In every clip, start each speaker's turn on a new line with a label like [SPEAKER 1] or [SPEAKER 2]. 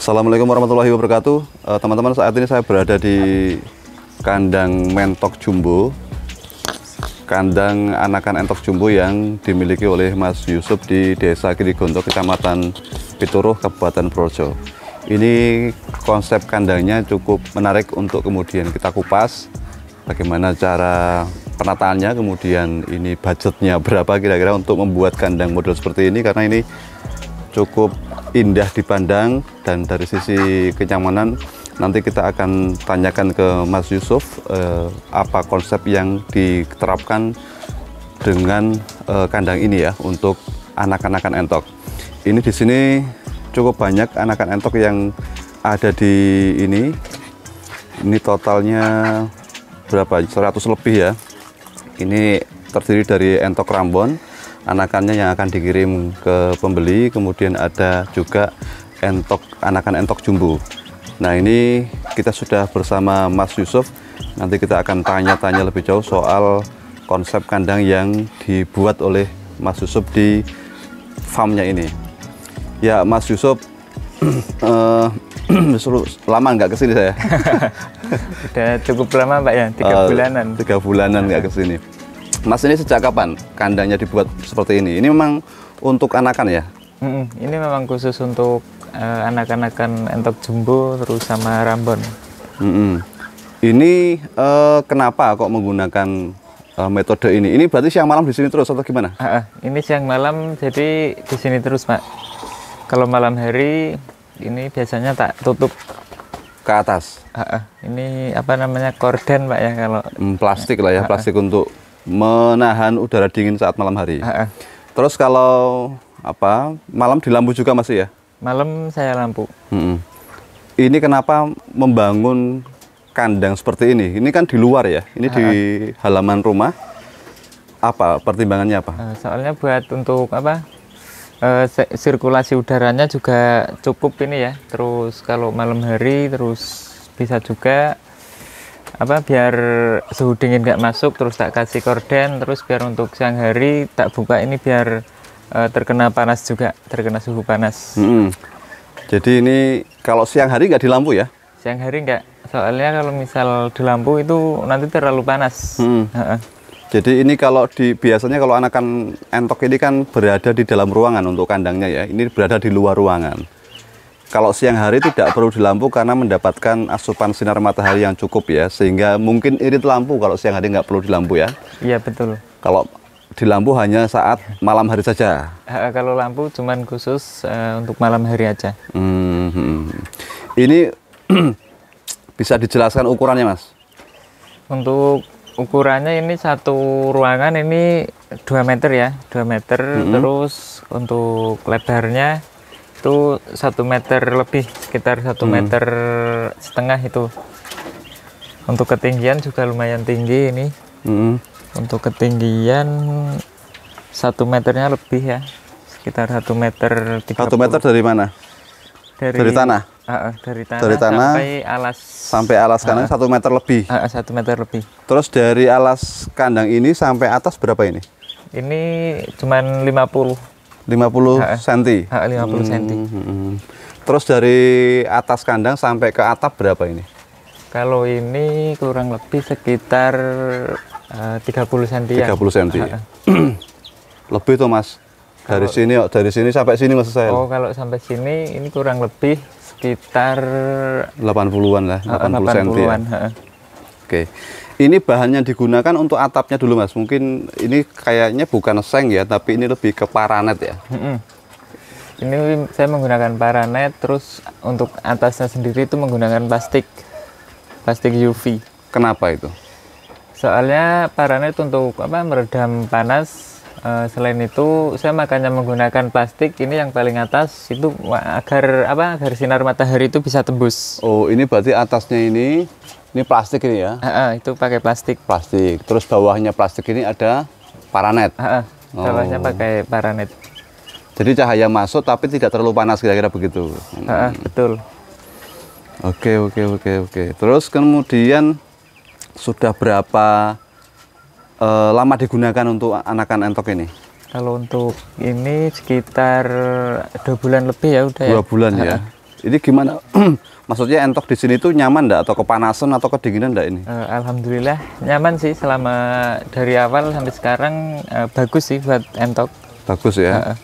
[SPEAKER 1] Assalamualaikum warahmatullahi wabarakatuh. Teman-teman, saat ini saya berada di kandang mentok jumbo, kandang anakan entok jumbo yang dimiliki oleh Mas Yusuf di Desa Girigonto, Kecamatan Pituruh, Kabupaten Projo. Ini konsep kandangnya cukup menarik untuk kemudian kita kupas bagaimana cara penataannya, kemudian ini budgetnya berapa kira-kira untuk membuat kandang model seperti ini, karena ini cukup indah dipandang. Dan dari sisi kenyamanan nanti kita akan tanyakan ke Mas Yusuf apa konsep yang diterapkan dengan kandang ini ya untuk anak-anakan entok. Ini di sini cukup banyak anakan entok yang ada di ini. Ini totalnya berapa? 100 lebih ya. Ini terdiri dari entok Rambon, anakannya yang akan dikirim ke pembeli, kemudian ada juga anakan entok jumbo. Nah, ini kita sudah bersama Mas Yusuf. Nanti kita akan tanya-tanya lebih jauh soal konsep kandang yang dibuat oleh Mas Yusuf di farmnya ini. Ya, Mas Yusuf, lama nggak kesini saya?
[SPEAKER 2] Udah cukup lama Pak ya, 3 bulanan.
[SPEAKER 1] 3 bulanan nggak kesini. Mas, ini sejak kapan kandangnya dibuat seperti ini? Ini memang untuk anakan ya?
[SPEAKER 2] Ini memang khusus untuk anak-anakan entok jumbo terus sama Rambon.
[SPEAKER 1] Ini kenapa kok menggunakan metode ini? Ini berarti siang malam di sini terus atau gimana?
[SPEAKER 2] Ini siang malam, jadi di sini terus Pak. Kalau malam hari ini biasanya tak tutup
[SPEAKER 1] ke atas.
[SPEAKER 2] Ini apa namanya, korden Pak ya, kalau
[SPEAKER 1] plastik lah ya, plastik untuk menahan udara dingin saat malam hari. Terus kalau malam di lampu juga masih ya?
[SPEAKER 2] Malam saya lampu.
[SPEAKER 1] Ini kenapa membangun kandang seperti ini? Ini kan di luar ya, ini di halaman rumah. Apa pertimbangannya apa?
[SPEAKER 2] Soalnya buat untuk sirkulasi udaranya juga cukup ini ya. Terus kalau malam hari terus bisa juga biar suhu dingin nggak masuk, terus tak kasih korden. Terus biar untuk siang hari tak buka ini biar terkena panas juga, terkena suhu panas.
[SPEAKER 1] Jadi ini kalau siang hari nggak di lampu ya?
[SPEAKER 2] Siang hari nggak, soalnya kalau misal di lampu itu nanti terlalu panas.
[SPEAKER 1] Jadi ini kalau biasanya kalau anakan entok ini kan berada di dalam ruangan untuk kandangnya ya, ini berada di luar ruangan. Kalau siang hari tidak perlu di lampu karena mendapatkan asupan sinar matahari yang cukup ya, sehingga mungkin irit lampu kalau siang hari nggak perlu di lampu ya?
[SPEAKER 2] Iya betul.
[SPEAKER 1] Kalau di lampu hanya saat malam hari saja?
[SPEAKER 2] Kalau lampu cuman khusus untuk malam hari aja.
[SPEAKER 1] Ini bisa dijelaskan ukurannya Mas? Untuk
[SPEAKER 2] ukurannya ini satu ruangan ini 2 meter ya, 2 meter. Terus untuk lebarnya itu 1 meter lebih, sekitar 1,5 meter itu. Untuk ketinggian juga lumayan tinggi ini. Untuk ketinggian 1 meternya lebih ya, sekitar 1 meter 30.
[SPEAKER 1] 1 meter dari mana? Dari tanah?
[SPEAKER 2] Dari tanah sampai alas
[SPEAKER 1] kandang 1 meter lebih?
[SPEAKER 2] 1 meter lebih.
[SPEAKER 1] Terus dari alas kandang ini sampai atas berapa ini?
[SPEAKER 2] Ini cuman 50
[SPEAKER 1] cm?
[SPEAKER 2] 50 cm.
[SPEAKER 1] Terus dari atas kandang sampai ke atap berapa ini?
[SPEAKER 2] Kalau ini kurang lebih sekitar 30 cm ya.
[SPEAKER 1] 30 cm. Lebih tuh Mas. Dari sini sampai sini maksud saya.
[SPEAKER 2] Oh, kalau sampai sini ini kurang lebih sekitar
[SPEAKER 1] 80-an lah, 80 cm ya. Oke. Ini bahan yang digunakan untuk atapnya dulu Mas. Mungkin ini kayaknya bukan seng ya, tapi ini lebih ke paranet ya.
[SPEAKER 2] Ini saya menggunakan paranet, terus untuk atasnya sendiri itu menggunakan plastik UV.
[SPEAKER 1] Kenapa itu?
[SPEAKER 2] Soalnya paranet untuk meredam panas. Selain itu saya makanya menggunakan plastik ini yang paling atas itu agar sinar matahari itu bisa tembus.
[SPEAKER 1] Oh, ini berarti atasnya ini plastik ini ya?
[SPEAKER 2] Itu pakai plastik.
[SPEAKER 1] Terus bawahnya plastik ini ada paranet.
[SPEAKER 2] Bawahnya pakai paranet.
[SPEAKER 1] Jadi cahaya masuk tapi tidak terlalu panas, kira-kira begitu.
[SPEAKER 2] Betul.
[SPEAKER 1] Oke. Terus kemudian sudah berapa lama digunakan untuk anakan entok ini?
[SPEAKER 2] Kalau untuk ini sekitar 2 bulan lebih ya udah ya.
[SPEAKER 1] 2 bulan ya. Ini gimana? Maksudnya entok di sini tuh nyaman enggak atau kepanasan atau kedinginan enggak ini?
[SPEAKER 2] Alhamdulillah nyaman sih selama dari awal sampai sekarang, bagus sih buat entok.
[SPEAKER 1] Bagus ya.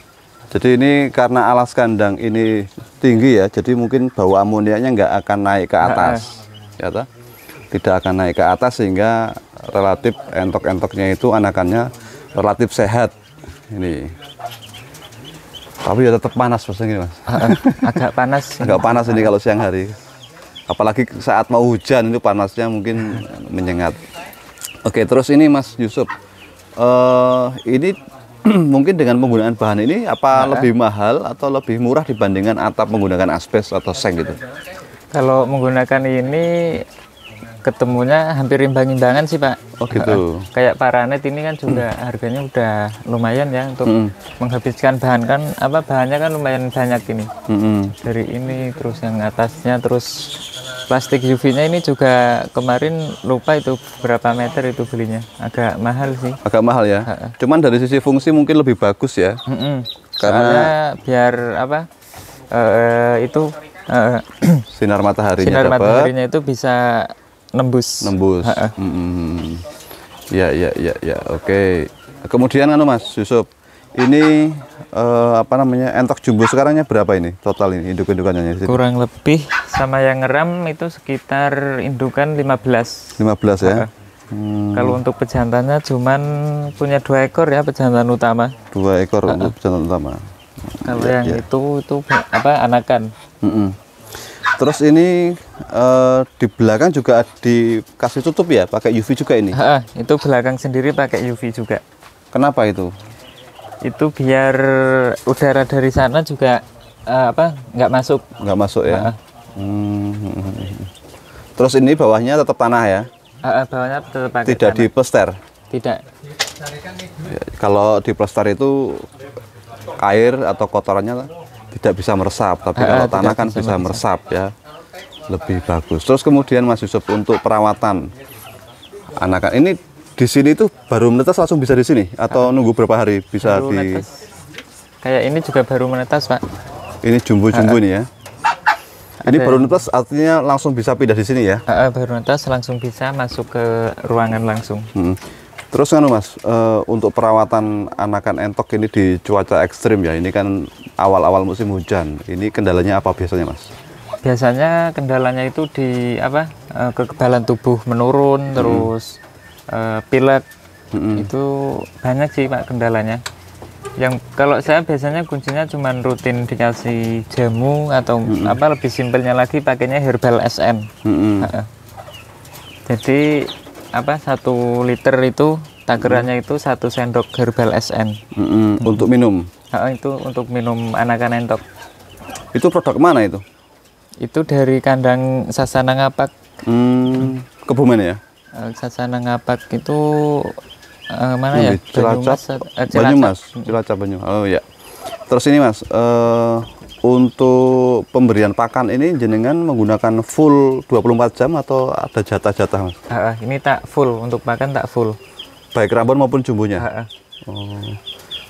[SPEAKER 1] Jadi ini karena alas kandang ini tinggi ya, jadi mungkin bau amoniaknya nggak akan naik ke atas, ya toh? Tidak akan naik ke atas sehingga relatif entok-entoknya itu anakannya relatif sehat. Ini. Tapi ya tetap panas Mas ini Mas.
[SPEAKER 2] Agak panas.
[SPEAKER 1] Agak panas ini kalau siang hari. Apalagi saat mau hujan itu panasnya mungkin menyengat. Oke, terus ini Mas Yusuf. Ini mungkin dengan penggunaan bahan ini apa lebih mahal atau lebih murah dibandingkan atap menggunakan asbes atau seng gitu?
[SPEAKER 2] Kalau menggunakan ini ketemunya hampir imbang-imbangan sih Pak.
[SPEAKER 1] Oh gitu.
[SPEAKER 2] Kayak Paranet ini kan juga harganya udah lumayan ya untuk menghabiskan bahan kan, bahannya kan lumayan banyak ini. Dari ini terus yang atasnya, terus plastik UV-nya ini juga kemarin lupa itu berapa meter itu belinya, agak mahal sih.
[SPEAKER 1] Agak mahal ya. Cuman dari sisi fungsi mungkin lebih bagus ya.
[SPEAKER 2] Karena biar itu
[SPEAKER 1] sinar mataharinya
[SPEAKER 2] sinar mataharinya itu bisa nembus.
[SPEAKER 1] Ya, oke. Kemudian Mas Yusuf, ini entok jumbo sekarangnya berapa ini total ini induk-indukannya?
[SPEAKER 2] Kurang lebih sama yang ngeram itu sekitar indukan 15
[SPEAKER 1] ya.
[SPEAKER 2] Kalau untuk pejantannya cuman punya 2 ekor ya, pejantan utama.
[SPEAKER 1] 2 ekor untuk pejantan utama.
[SPEAKER 2] Kalau yang itu anakan.
[SPEAKER 1] Terus ini di belakang juga dikasih tutup ya, pakai UV juga ini?
[SPEAKER 2] Itu belakang sendiri pakai UV juga.
[SPEAKER 1] Kenapa itu?
[SPEAKER 2] Itu biar udara dari sana juga nggak masuk.
[SPEAKER 1] Nggak masuk ya? Terus ini bawahnya tetap tanah ya?
[SPEAKER 2] Bawahnya tetap pakai
[SPEAKER 1] tidak
[SPEAKER 2] tanah.
[SPEAKER 1] Diplester?
[SPEAKER 2] Tidak.
[SPEAKER 1] Ya, kalau diplester itu air atau kotorannya tidak bisa meresap, tapi kalau tanah kan bisa meresap ya, lebih bagus. Terus kemudian Mas Yusuf, untuk perawatan anakan ini di sini tuh baru menetas langsung bisa di sini atau nunggu berapa hari bisa
[SPEAKER 2] baru menetas. Kayak ini juga baru menetas Pak.
[SPEAKER 1] Ini jumbo-jumbo ini ya. Ini baru netas artinya langsung bisa pindah di sini ya?
[SPEAKER 2] Baru netas langsung bisa masuk ke ruangan langsung.
[SPEAKER 1] Terus kan Mas, untuk perawatan anakan entok ini di cuaca ekstrim ya, ini kan awal-awal musim hujan. Ini kendalanya apa biasanya Mas?
[SPEAKER 2] Biasanya kendalanya itu di kekebalan tubuh menurun, terus pilek. Itu banyak sih Pak kendalanya. Yang kalau saya biasanya kuncinya cuma rutin dikasih jamu atau lebih simpelnya lagi pakainya Herbal SN. Jadi 1 liter itu takarannya itu 1 sendok Herbal SN.
[SPEAKER 1] Untuk minum?
[SPEAKER 2] Itu untuk minum anakan entok.
[SPEAKER 1] Itu produk mana itu?
[SPEAKER 2] Itu dari kandang Sasana Ngapak.
[SPEAKER 1] Kebumen ya?
[SPEAKER 2] Sasana Ngapak itu mana ya?
[SPEAKER 1] Cilacap, Banyumas. Oh ya. Terus ini Mas, untuk pemberian pakan ini jenengan menggunakan full 24 jam atau ada jatah-jatah Mas?
[SPEAKER 2] Ini tak full, untuk pakan tak full.
[SPEAKER 1] Baik rabon maupun jumbonya?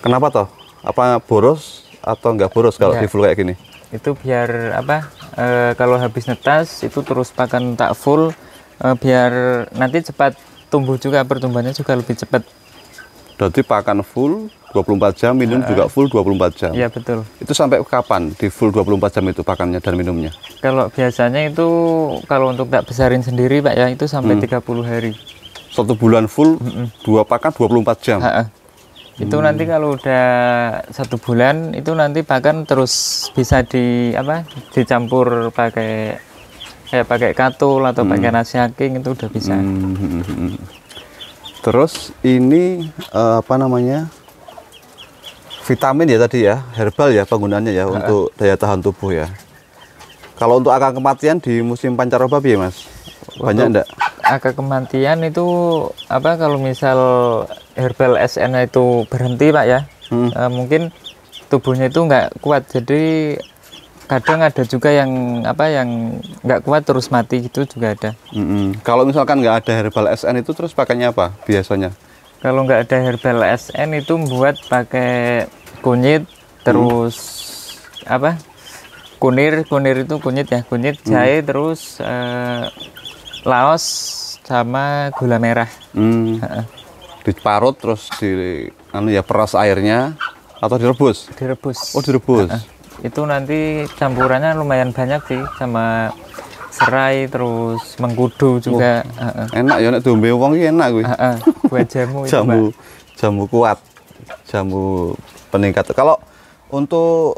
[SPEAKER 1] Kenapa toh? Apa boros atau enggak boros kalau di full kayak gini?
[SPEAKER 2] Itu biar kalau habis netas itu terus pakan tak full, biar nanti cepat tumbuh juga, pertumbuhannya juga lebih cepat.
[SPEAKER 1] Berarti pakan full 24 jam, minum juga full 24 jam?
[SPEAKER 2] Iya betul.
[SPEAKER 1] Itu sampai kapan di full 24 jam itu pakannya dan minumnya?
[SPEAKER 2] Kalau biasanya itu, kalau untuk tak besarin sendiri Pak ya, itu sampai 30 hari.
[SPEAKER 1] 1 bulan full, 2 pakan 24 jam?
[SPEAKER 2] Itu nanti kalau udah 1 bulan, itu nanti pakan terus bisa dicampur pakai katul atau pakai nasi aking, itu udah bisa.
[SPEAKER 1] Terus ini vitamin ya tadi ya, herbal ya penggunaannya ya untuk daya tahan tubuh ya. Kalau untuk angka kematian di musim pancaroba ya Mas, banyak enggak?
[SPEAKER 2] Angka kematian itu kalau misal Herbal SN itu berhenti Pak ya, mungkin tubuhnya itu nggak kuat, jadi kadang ada juga yang nggak kuat terus mati gitu juga ada.
[SPEAKER 1] Kalau misalkan nggak ada Herbal SN itu terus pakainya apa biasanya?
[SPEAKER 2] Kalau nggak ada Herbal SN itu buat pakai kunyit, terus kunir itu kunyit ya, kunyit, jahe, terus laos sama gula merah.
[SPEAKER 1] Diparut terus peras airnya atau direbus?
[SPEAKER 2] Direbus.
[SPEAKER 1] Oh, direbus.
[SPEAKER 2] Itu nanti campurannya lumayan banyak sih, sama serai terus mengkudu juga.
[SPEAKER 1] Enak ya, nek diombe wong iki enak kuwi.
[SPEAKER 2] Buat jamu itu,
[SPEAKER 1] jamu,
[SPEAKER 2] Mbak.
[SPEAKER 1] jamu kuat, jamu peningkat. Kalau untuk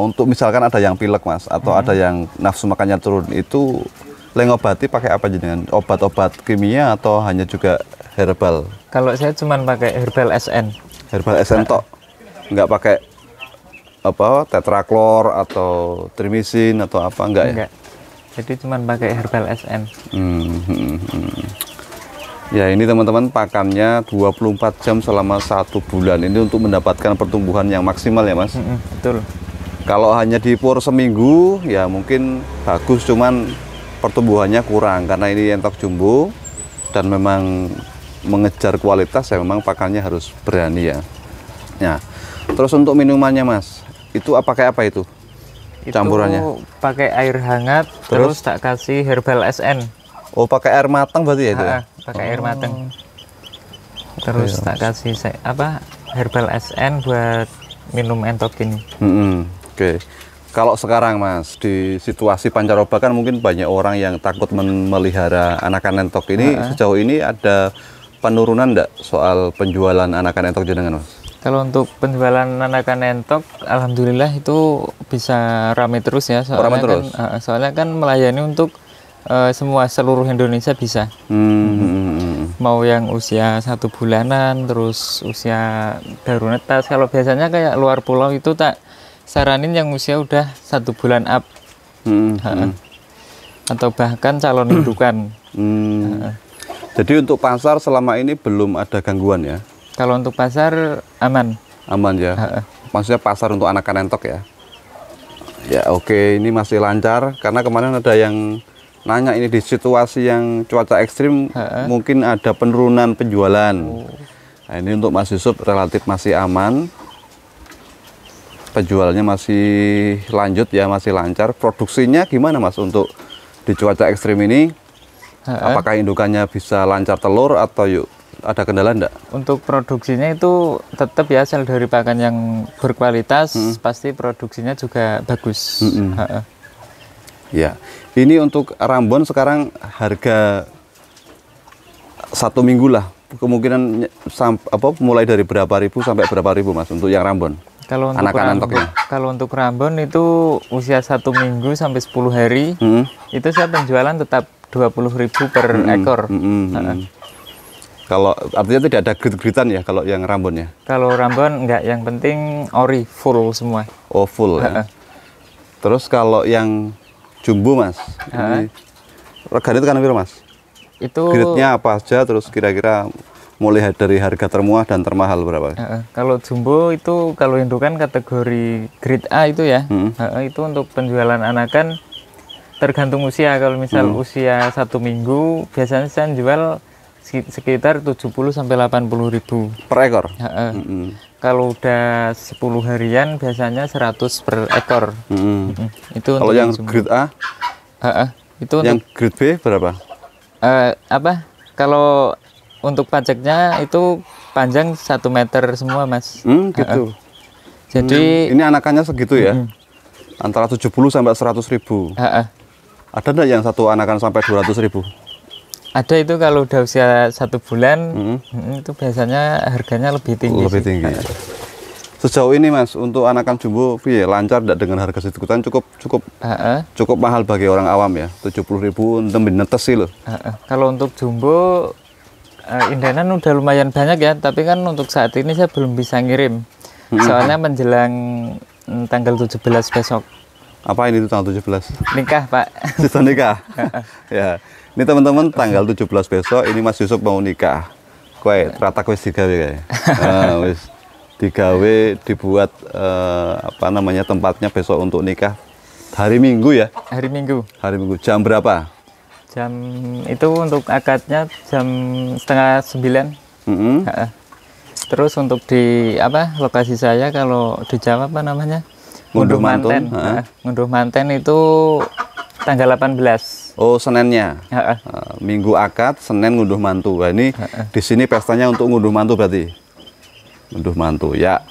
[SPEAKER 1] untuk misalkan ada yang pilek Mas, atau ada yang nafsu makannya turun, itu ngobati pakai apa jenengan? Obat-obat kimia atau hanya juga herbal?
[SPEAKER 2] Kalau saya cuma pakai herbal SN.
[SPEAKER 1] Herbal SN tok, nggak pakai tetraklor atau trimisin atau apa, enggak ya?
[SPEAKER 2] Enggak. Jadi cuma pakai herbal SN.
[SPEAKER 1] Ya, ini teman-teman pakannya 24 jam selama 1 bulan. Ini untuk mendapatkan pertumbuhan yang maksimal ya Mas?
[SPEAKER 2] Betul.
[SPEAKER 1] Kalau hanya dipur seminggu ya mungkin bagus, cuman pertumbuhannya kurang karena ini entok jumbo dan memang mengejar kualitas ya, memang pakannya harus berani ya. Ya. Terus untuk minumannya Mas, itu pakai apa itu? Campurannya?
[SPEAKER 2] Itu pakai air hangat, terus tak kasih herbal SN.
[SPEAKER 1] Oh, pakai air matang berarti ya itu?
[SPEAKER 2] Pakai air matang. Terus tak kasih herbal SN buat minum entok ini.
[SPEAKER 1] Oke. Kalau sekarang Mas, di situasi pancaroba kan mungkin banyak orang yang takut memelihara anakan entok ini. Sejauh ini ada penurunan enggak soal penjualan anakan entok jenengan Mas?
[SPEAKER 2] Kalau untuk penjualan anakan entok, alhamdulillah itu bisa ramai terus ya. Soalnya kan melayani untuk seluruh Indonesia bisa. Mau yang usia 1 bulanan, terus usia baru netas. Kalau biasanya kayak luar pulau itu tak saranin yang usia udah 1 bulan up, atau bahkan calon indukan.
[SPEAKER 1] Jadi untuk pasar selama ini belum ada gangguan ya?
[SPEAKER 2] Kalau untuk pasar aman.
[SPEAKER 1] Aman ya? Maksudnya pasar untuk anakan entok ya? Ya oke, ini masih lancar karena kemarin ada yang nanya ini di situasi yang cuaca ekstrim mungkin ada penurunan penjualan. Nah, ini untuk Mas Yusuf relatif masih aman. Penjualannya masih lanjut ya, masih lancar. Produksinya gimana Mas untuk di cuaca ekstrim ini? Apakah indukannya bisa lancar telur atau ada kendala enggak? Untuk
[SPEAKER 2] produksinya itu tetap ya, asal dari pakan yang berkualitas, pasti produksinya juga bagus.
[SPEAKER 1] Ya, ini untuk Rambon sekarang harga 1 minggu lah. Kemungkinan mulai dari berapa ribu sampai berapa ribu Mas untuk yang Rambon?
[SPEAKER 2] Kalau untuk Rambon itu usia 1 minggu sampai 10 hari, itu saya penjualan tetap 20.000 per ekor.
[SPEAKER 1] Kalau artinya tidak ada grit-gritan ya kalau yang Rambon ya?
[SPEAKER 2] Kalau Rambon enggak, yang penting ori full semua.
[SPEAKER 1] Oh, full ya. Terus kalau yang jumbo Mas, ini regane tekan piro Mas?
[SPEAKER 2] Itu
[SPEAKER 1] gritnya apa aja, terus kira-kira mulai dari harga termurah dan termahal berapa?
[SPEAKER 2] Kalau jumbo itu kalau indukan kategori grade A itu ya, itu untuk penjualan anakan tergantung usia. Kalau misal usia 1 minggu biasanya saya jual sekitar 70 sampai 80.000
[SPEAKER 1] per ekor.
[SPEAKER 2] Kalau udah 10 harian biasanya 100 per ekor. Itu
[SPEAKER 1] kalau yang grade A?
[SPEAKER 2] Itu
[SPEAKER 1] yang grade B berapa?
[SPEAKER 2] Kalau untuk pajaknya itu panjang 1 meter semua Mas.
[SPEAKER 1] Gitu.
[SPEAKER 2] Jadi
[SPEAKER 1] ini anakannya segitu ya? Antara 70 sampai 100.000. Ada enggak yang satu anakan sampai 200.000?
[SPEAKER 2] Ada, itu kalau udah usia 1 bulan, itu biasanya harganya lebih tinggi.
[SPEAKER 1] Lebih tinggi. Sejauh ini Mas, untuk anakan jumbo lancar enggak dengan harga sejutaan? Cukup mahal bagi orang awam ya, 70.000 untuk netes sih loh.
[SPEAKER 2] Kalau untuk jumbo indanan udah lumayan banyak ya, tapi kan untuk saat ini saya belum bisa ngirim. Soalnya menjelang tanggal 17 besok.
[SPEAKER 1] Apa ini tuh tanggal 17?
[SPEAKER 2] Nikah, Pak.
[SPEAKER 1] Sudah nikah? Ya. Ini teman-teman tanggal 17 besok ini Mas Yusuf mau nikah. Kowe ratak wis digawe kae. Wis digawe, dibuat tempatnya besok untuk nikah. Hari Minggu ya?
[SPEAKER 2] Hari Minggu.
[SPEAKER 1] Hari Minggu. Jam berapa?
[SPEAKER 2] Jam itu untuk akadnya jam 8:30. Terus untuk di lokasi saya kalau di Jawa
[SPEAKER 1] Ngunduh mantun.
[SPEAKER 2] Ngunduh manten itu tanggal 18.
[SPEAKER 1] Oh, Seninnya.
[SPEAKER 2] Heeh.
[SPEAKER 1] Minggu akad, Senin ngunduh mantu. Wah, ini di sini pestanya untuk ngunduh mantu berarti. Ngunduh mantu ya.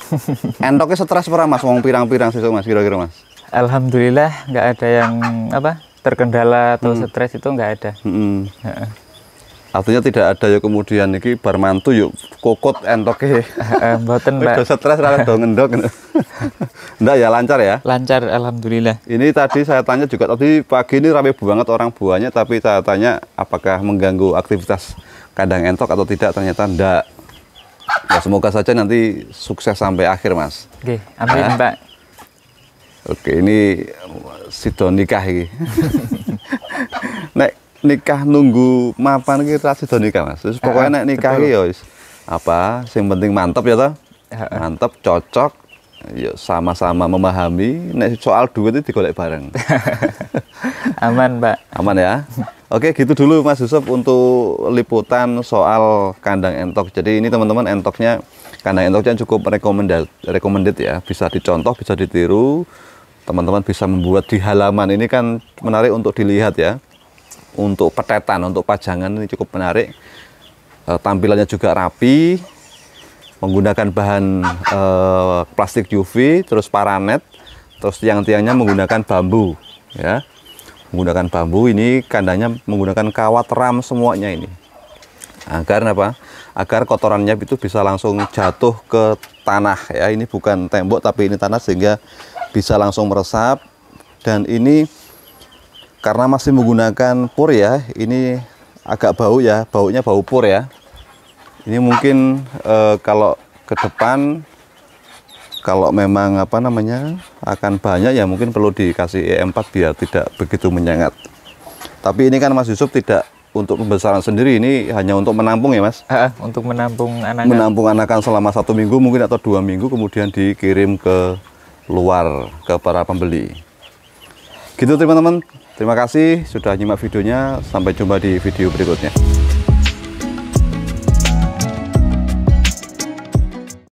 [SPEAKER 1] Entoknya stres pernah Mas, wong pirang-pirang sesuk Mas kira-kira Mas.
[SPEAKER 2] Alhamdulillah nggak ada yang terkendala atau stres, itu nggak ada. Heeh.
[SPEAKER 1] Artinya tidak ada ya kemudian iki bar mantu yuk kokot entoknya.
[SPEAKER 2] Mboten, Mbak.
[SPEAKER 1] Udah stres ra do ngendok. Enggak ya, lancar ya?
[SPEAKER 2] Lancar, alhamdulillah.
[SPEAKER 1] Ini tadi saya tanya juga, tadi pagi ini ramai banget orang buahnya, tapi saya tanya apakah mengganggu aktivitas kandang entok atau tidak, ternyata enggak. Ya semoga saja nanti sukses sampai akhir Mas.
[SPEAKER 2] Oke, amin Mbak.
[SPEAKER 1] Oke, ini sido nikah ini. Nek nikah nunggu mapan kita sido nikah Mas. Terus pokoknya nek nikah ya wis apa, yang penting mantap ya toh. Mantap, cocok, ya sama-sama memahami. Nek soal duit itu digolek bareng.
[SPEAKER 2] Aman, Mbak.
[SPEAKER 1] Aman ya. Oke, gitu dulu Mas Yusuf untuk liputan soal kandang entok. Jadi ini teman-teman, entoknya, kandang entoknya cukup recommended ya. Bisa dicontoh, bisa ditiru. Teman-teman bisa membuat di halaman. Ini kan menarik untuk dilihat ya. Untuk petetan, untuk pajangan ini cukup menarik. Tampilannya juga rapi. Menggunakan bahan plastik UV, terus paranet. Terus tiang-tiangnya menggunakan bambu ya. Menggunakan bambu, ini kandangnya menggunakan kawat ram semuanya ini. Agar apa? Agar kotorannya itu bisa langsung jatuh ke tanah ya. Ini bukan tembok tapi ini tanah, sehingga bisa langsung meresap. Dan ini karena masih menggunakan pur ya, ini agak bau ya, baunya bau pur ya. Ini mungkin kalau ke depan kalau memang apa namanya akan banyak ya, mungkin perlu dikasih E4 biar tidak begitu menyengat. Tapi ini kan Mas Yusuf tidak untuk pembesaran sendiri, ini hanya untuk menampung ya Mas?
[SPEAKER 2] Untuk menampung anakan.
[SPEAKER 1] Menampung anakan selama 1 minggu mungkin atau 2 minggu, kemudian dikirim ke luar ke para pembeli. Gitu teman-teman, terima kasih sudah nyimak videonya, sampai jumpa di video berikutnya.